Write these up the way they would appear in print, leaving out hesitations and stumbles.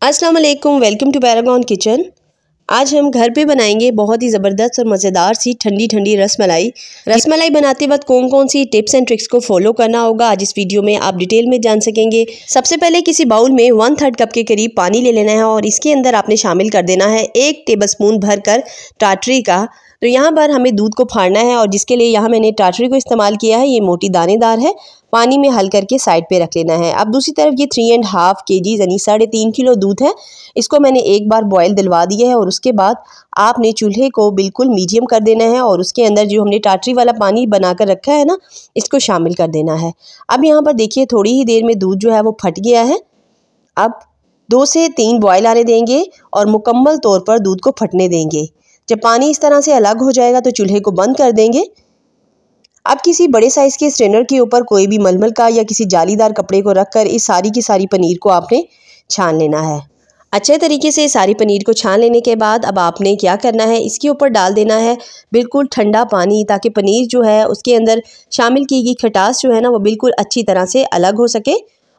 अस्सलाम वालेकुम, welcome to Paragon kitchen. आज हम घर पे बनाएंगे बहुत ही ज़बरदस्त और मज़ेदार सी ठंडी ठंडी रसमलाई। रसमलाई बनाते वक्त कौन कौन सी टिप्स एंड ट्रिक्स को फॉलो करना होगा आज इस वीडियो में आप डिटेल में जान सकेंगे। सबसे पहले किसी बाउल में 1/3 कप के करीब पानी ले लेना है और इसके अंदर आपने शामिल कर देना है 1 टेबलस्पून भरकर टाटरी का। तो यहाँ पर हमें दूध को फाड़ना है और जिसके लिए यहाँ मैंने टाटरी को इस्तेमाल किया है। ये मोटी दानेदार है, पानी में हल करके साइड पे रख लेना है। अब दूसरी तरफ ये 3.5 kg यानी 3.5 किलो दूध है, इसको मैंने एक बार बॉयल दिलवा दिया है और उसके बाद आपने चूल्हे को बिल्कुल मीडियम कर देना है और उसके अंदर जो हमने टाटरी वाला पानी बनाकर रखा है ना, इसको शामिल कर देना है। अब यहाँ पर देखिए थोड़ी ही देर में दूध जो है वो फट गया है। अब 2 से 3 बॉयल आने देंगे और मुकम्मल तौर पर दूध को फटने देंगे। जब पानी इस तरह से अलग हो जाएगा तो चूल्हे को बंद कर देंगे। अब किसी बड़े साइज़ के स्ट्रेनर के ऊपर कोई भी मलमल का या किसी जालीदार कपड़े को रखकर इस सारी की सारी पनीर को आपने छान लेना है। अच्छे तरीके से सारी पनीर को छान लेने के बाद अब आपने क्या करना है, इसके ऊपर डाल देना है बिल्कुल ठंडा पानी, ताकि पनीर जो है उसके अंदर शामिल की गई खटास जो है ना वो बिल्कुल अच्छी तरह से अलग हो सके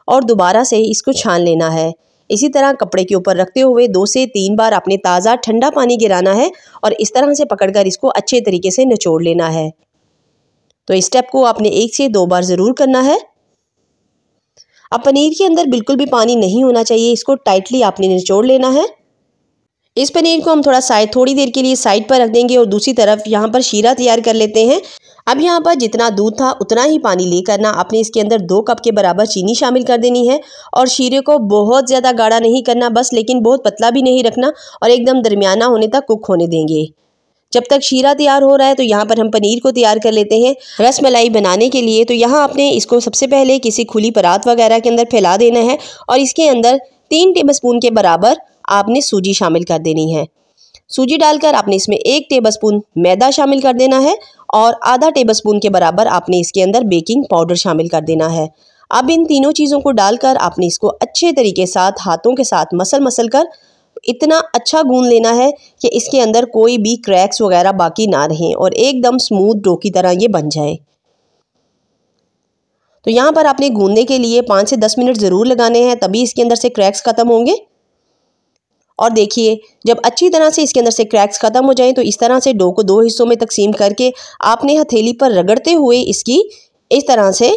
और दोबारा से इसको छान लेना है। इसी तरह कपड़े के ऊपर रखते हुए 2 से 3 बार आपने ताज़ा ठंडा पानी गिराना है और इस तरह से पकड़कर इसको अच्छे तरीके से निचोड़ लेना है। तो इस स्टेप को आपने 1 से 2 बार ज़रूर करना है। अब पनीर के अंदर बिल्कुल भी पानी नहीं होना चाहिए, इसको टाइटली आपने निचोड़ लेना है। इस पनीर को हम थोड़ी देर के लिए साइड पर रख देंगे और दूसरी तरफ यहाँ पर शीरा तैयार कर लेते हैं। अब यहाँ पर जितना दूध था उतना ही पानी लेकर ना आपने इसके अंदर 2 कप के बराबर चीनी शामिल कर देनी है और शीरे को बहुत ज़्यादा गाढ़ा नहीं करना बस, लेकिन बहुत पतला भी नहीं रखना और एकदम दरमियाना होने तक कुक होने देंगे। जब तक शीरा तैयार हो रहा है तो यहाँ पर हम पनीर को तैयार कर लेते हैं रसमलाई बनाने के लिए। तो यहाँ आपने इसको सबसे पहले किसी खुली परात वगैरह के अंदर फैला देना है और इसके अंदर 3 टेबलस्पून के बराबर आपने सूजी शामिल कर देनी है। सूजी डालकर आपने इसमें 1 टेबलस्पून मैदा शामिल कर देना है और आधा टेबलस्पून के बराबर आपने इसके अंदर बेकिंग पाउडर शामिल कर देना है। अब इन तीनों चीज़ों को डालकर आपने इसको अच्छे तरीके साथ हाथों के साथ मसल कर इतना अच्छा गूंद लेना है कि इसके अंदर कोई भी क्रैक्स वगैरह बाकी ना रहें और एकदम स्मूथ डो की तरह ये बन जाए। तो यहाँ पर आपने गूंदने के लिए 5 से 10 मिनट ज़रूर लगाने हैं, तभी इसके अंदर से क्रैक्स ख़त्म होंगे। और देखिए जब अच्छी तरह से इसके अंदर से क्रैक्स ख़त्म हो जाएं तो इस तरह से डो को 2 हिस्सों में तकसीम करके आपने हथेली पर रगड़ते हुए इसकी इस तरह से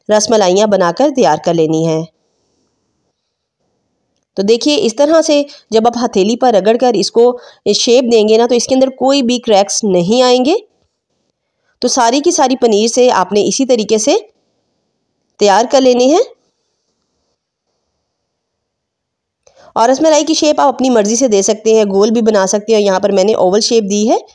रसमलाइयाँ बनाकर तैयार कर लेनी है। तो देखिए इस तरह से जब आप हथेली पर रगड़कर इसको शेप देंगे ना तो इसके अंदर कोई भी क्रैक्स नहीं आएंगे। तो सारी की सारी पनीर से आपने इसी तरीके से तैयार कर लेनी है और रसमलाई की शेप आप अपनी मर्ज़ी से दे सकते हैं, गोल भी बना सकते हैं। यहाँ पर मैंने ओवल शेप दी है।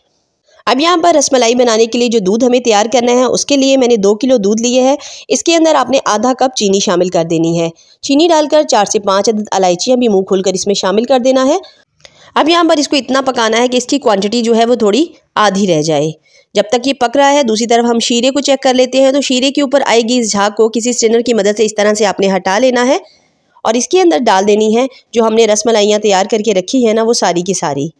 अब यहाँ पर रसमलाई बनाने के लिए जो दूध हमें तैयार करना है उसके लिए मैंने 2 किलो दूध लिए है। इसके अंदर आपने आधा कप चीनी शामिल कर देनी है। चीनी डालकर 4 से 5 अदद इलायचियाँ भी मुँह खोलकर इसमें शामिल कर देना है। अब यहाँ पर इसको इतना पकाना है कि इसकी क्वांटिटी जो है वो थोड़ी आधी रह जाए। जब तक ये पक रहा है दूसरी तरफ हम शीरे को चेक कर लेते हैं। तो शीरे के ऊपर आएगी इस झाग को किसी स्ट्रेनर की मदद से इस तरह से आपने हटा लेना है और इसके अंदर डाल देनी है जो हमने रसमलाइयाँ तैयार करके रखी है ना वो सारी की सारी।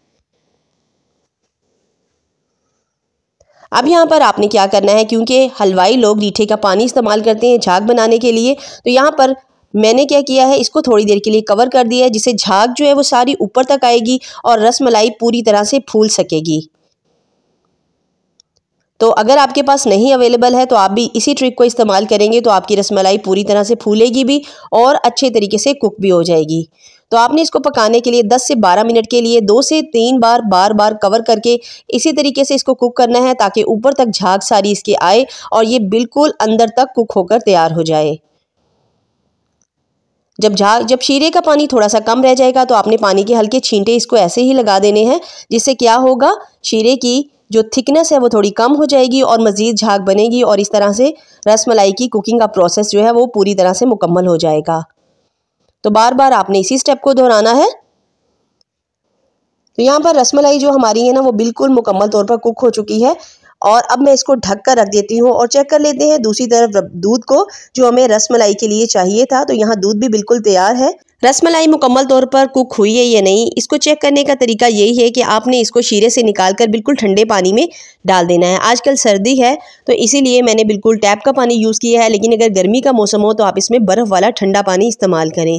अब यहाँ पर आपने क्या करना है, क्योंकि हलवाई लोग रीठे का पानी इस्तेमाल करते हैं झाग बनाने के लिए, तो यहाँ पर मैंने क्या किया है, इसको थोड़ी देर के लिए कवर कर दिया है जिससे झाग जो है वो सारी ऊपर तक आएगी और रसमलाई पूरी तरह से फूल सकेगी। तो अगर आपके पास नहीं अवेलेबल है तो आप भी इसी ट्रिक को इस्तेमाल करेंगे तो आपकी रसमलाई पूरी तरह से फूलेगी भी और अच्छे तरीके से कुक भी हो जाएगी। तो आपने इसको पकाने के लिए 10 से 12 मिनट के लिए 2 से 3 बार कवर करके इसी तरीके से इसको कुक करना है ताकि ऊपर तक झाग सारी इसके आए और ये बिल्कुल अंदर तक कुक होकर तैयार हो जाए। जब शीरे का पानी थोड़ा सा कम रह जाएगा तो आपने पानी के हल्के छींटे इसको ऐसे ही लगा देने हैं, जिससे क्या होगा, शीरे की जो थिकनेस है वो थोड़ी कम हो जाएगी और मज़ीद झाग बनेगी और इस तरह से रसमलाई की कुकिंग का प्रोसेस जो है वो पूरी तरह से मुकम्मल हो जाएगा। तो बार बार आपने इसी स्टेप को दोहराना है। तो यहाँ पर रसमलाई जो हमारी है ना वो बिल्कुल मुकम्मल तौर पर कुक हो चुकी है और अब मैं इसको ढक कर रख देती हूँ और चेक कर लेते हैं दूसरी तरफ दूध को जो हमें रसमलाई के लिए चाहिए था। तो यहाँ दूध भी बिल्कुल तैयार है। रसमलाई मुकम्मल तौर पर कुक हुई है या नहीं, इसको चेक करने का तरीका यही है कि आपने इसको शीरे से निकाल कर बिल्कुल ठंडे पानी में डाल देना है। आजकल सर्दी है तो इसीलिए मैंने बिल्कुल टैप का पानी यूज़ किया है, लेकिन अगर गर्मी का मौसम हो तो आप इसमें बर्फ़ वाला ठंडा पानी इस्तेमाल करें।